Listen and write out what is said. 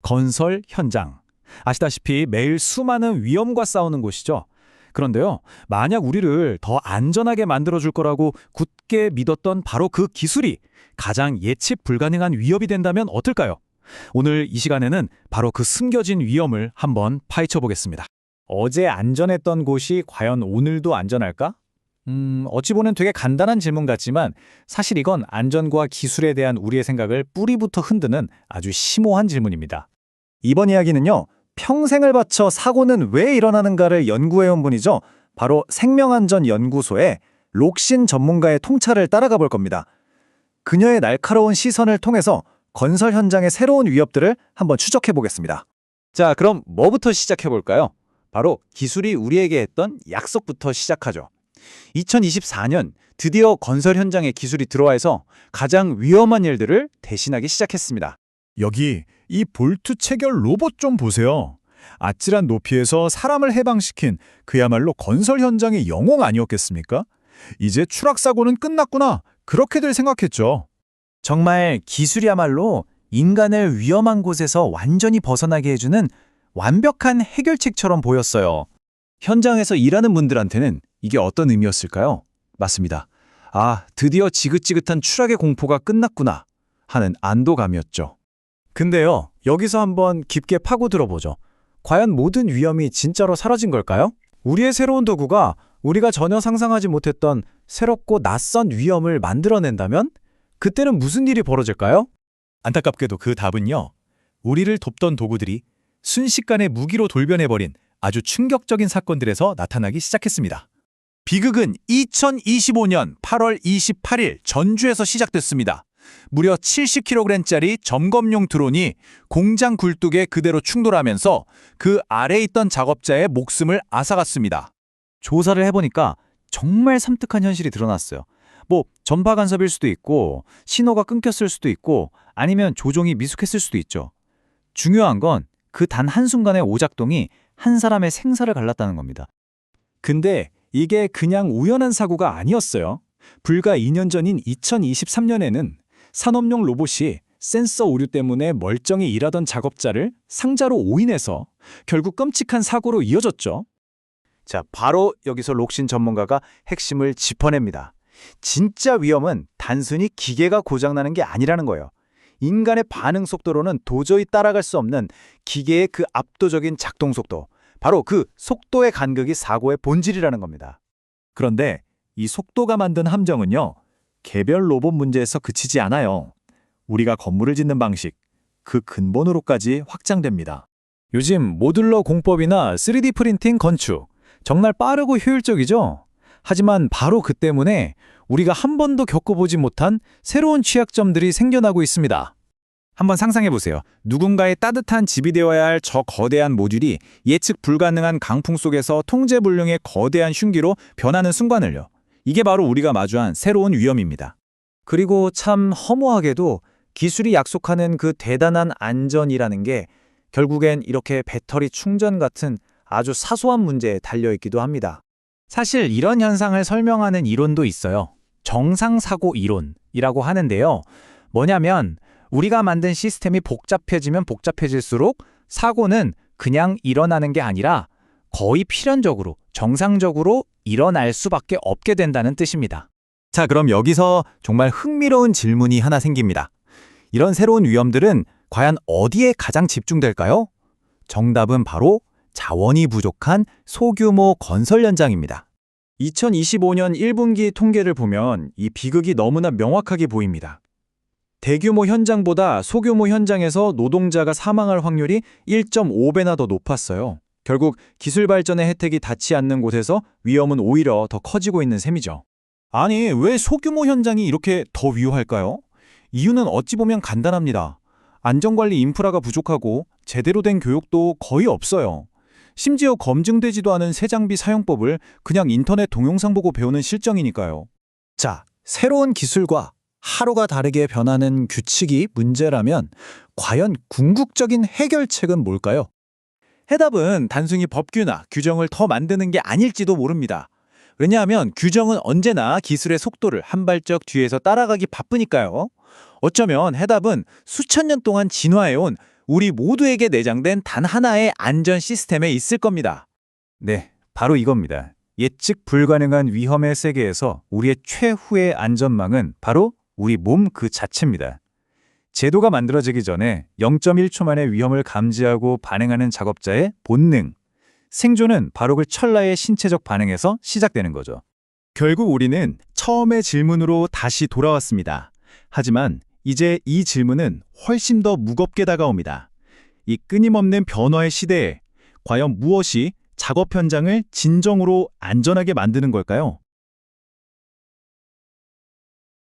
건설 현장. 아시다시피 매일 수많은 위험과 싸우는 곳이죠. 그런데요, 만약 우리를 더 안전하게 만들어줄 거라고 굳게 믿었던 바로 그 기술이 가장 예측 불가능한 위협이 된다면 어떨까요? 오늘 이 시간에는 바로 그 숨겨진 위험을 한번 파헤쳐 보겠습니다. 어제 안전했던 곳이 과연 오늘도 안전할까? 어찌 보면 되게 간단한 질문 같지만 사실 이건 안전과 기술에 대한 우리의 생각을 뿌리부터 흔드는 아주 심오한 질문입니다. 이번 이야기는요, 평생을 바쳐 사고는 왜 일어나는가를 연구해온 분이죠. 바로 생명안전연구소의 록신 전문가의 통찰을 따라가 볼 겁니다. 그녀의 날카로운 시선을 통해서 건설 현장의 새로운 위협들을 한번 추적해 보겠습니다. 자, 그럼 뭐부터 시작해 볼까요? 바로 기술이 우리에게 했던 약속부터 시작하죠. 2024년 드디어 건설 현장에 기술이 들어와서 가장 위험한 일들을 대신하기 시작했습니다. 여기 이 볼트 체결 로봇 좀 보세요. 아찔한 높이에서 사람을 해방시킨 그야말로 건설 현장의 영웅 아니었겠습니까? 이제 추락사고는 끝났구나. 그렇게들 생각했죠. 정말 기술이야말로 인간을 위험한 곳에서 완전히 벗어나게 해주는 완벽한 해결책처럼 보였어요. 현장에서 일하는 분들한테는 이게 어떤 의미였을까요? 맞습니다. 아, 드디어 지긋지긋한 추락의 공포가 끝났구나 하는 안도감이었죠. 근데요, 여기서 한번 깊게 파고들어보죠. 과연 모든 위험이 진짜로 사라진 걸까요? 우리의 새로운 도구가 우리가 전혀 상상하지 못했던 새롭고 낯선 위험을 만들어낸다면 그때는 무슨 일이 벌어질까요? 안타깝게도 그 답은요, 우리를 돕던 도구들이 순식간에 무기로 돌변해버린 아주 충격적인 사건들에서 나타나기 시작했습니다. 비극은 2025년 8월 28일 전주에서 시작됐습니다. 무려 70kg짜리 점검용 드론이 공장 굴뚝에 그대로 충돌하면서 그 아래에 있던 작업자의 목숨을 앗아갔습니다. 조사를 해보니까 정말 섬뜩한 현실이 드러났어요. 전파 간섭일 수도 있고 신호가 끊겼을 수도 있고 아니면 조종이 미숙했을 수도 있죠. 중요한 건 그 단 한순간의 오작동이 한 사람의 생사를 갈랐다는 겁니다. 근데 이게 그냥 우연한 사고가 아니었어요. 불과 2년 전인 2023년에는 산업용 로봇이 센서 오류 때문에 멀쩡히 일하던 작업자를 상자로 오인해서 결국 끔찍한 사고로 이어졌죠. 자, 바로 여기서 록신 전문가가 핵심을 짚어냅니다. 진짜 위험은 단순히 기계가 고장나는 게 아니라는 거예요. 인간의 반응 속도로는 도저히 따라갈 수 없는 기계의 그 압도적인 작동 속도, 바로 그 속도의 간극이 사고의 본질이라는 겁니다. 그런데 이 속도가 만든 함정은요, 개별 로봇 문제에서 그치지 않아요. 우리가 건물을 짓는 방식, 그 근본으로까지 확장됩니다. 요즘 모듈러 공법이나 3D 프린팅 건축, 정말 빠르고 효율적이죠? 하지만 바로 그 때문에 우리가 한 번도 겪어보지 못한 새로운 취약점들이 생겨나고 있습니다. 한번 상상해보세요. 누군가의 따뜻한 집이 되어야 할 저 거대한 모듈이 예측 불가능한 강풍 속에서 통제불능의 거대한 흉기로 변하는 순간을요. 이게 바로 우리가 마주한 새로운 위험입니다. 그리고 참 허무하게도 기술이 약속하는 그 대단한 안전이라는 게 결국엔 이렇게 배터리 충전 같은 아주 사소한 문제에 달려있기도 합니다. 사실 이런 현상을 설명하는 이론도 있어요. 정상사고 이론이라고 하는데요. 뭐냐면 우리가 만든 시스템이 복잡해지면 복잡해질수록 사고는 그냥 일어나는 게 아니라 거의 필연적으로, 정상적으로 일어날 수밖에 없게 된다는 뜻입니다. 자, 그럼 여기서 정말 흥미로운 질문이 하나 생깁니다. 이런 새로운 위험들은 과연 어디에 가장 집중될까요? 정답은 바로 자원이 부족한 소규모 건설 현장입니다. 2025년 1분기 통계를 보면 이 비극이 너무나 명확하게 보입니다. 대규모 현장보다 소규모 현장에서 노동자가 사망할 확률이 1.5배나 더 높았어요. 결국 기술 발전의 혜택이 닿지 않는 곳에서 위험은 오히려 더 커지고 있는 셈이죠. 아니, 왜 소규모 현장이 이렇게 더 위험할까요? 이유는 어찌 보면 간단합니다. 안전관리 인프라가 부족하고 제대로 된 교육도 거의 없어요. 심지어 검증되지도 않은 새 장비 사용법을 그냥 인터넷 동영상 보고 배우는 실정이니까요. 자, 새로운 기술과 하루가 다르게 변하는 규칙이 문제라면 과연 궁극적인 해결책은 뭘까요? 해답은 단순히 법규나 규정을 더 만드는 게 아닐지도 모릅니다. 왜냐하면 규정은 언제나 기술의 속도를 한 발짝 뒤에서 따라가기 바쁘니까요. 어쩌면 해답은 수천 년 동안 진화해온 우리 모두에게 내장된 단 하나의 안전 시스템에 있을 겁니다. 네, 바로 이겁니다. 예측 불가능한 위험의 세계에서 우리의 최후의 안전망은 바로 우리 몸 그 자체입니다. 제도가 만들어지기 전에 0.1초 만에 위험을 감지하고 반응하는 작업자의 본능, 생존은 바로 그 찰나의 신체적 반응에서 시작되는 거죠. 결국 우리는 처음의 질문으로 다시 돌아왔습니다. 하지만 이제 이 질문은 훨씬 더 무겁게 다가옵니다. 이 끊임없는 변화의 시대에 과연 무엇이 작업 현장을 진정으로 안전하게 만드는 걸까요?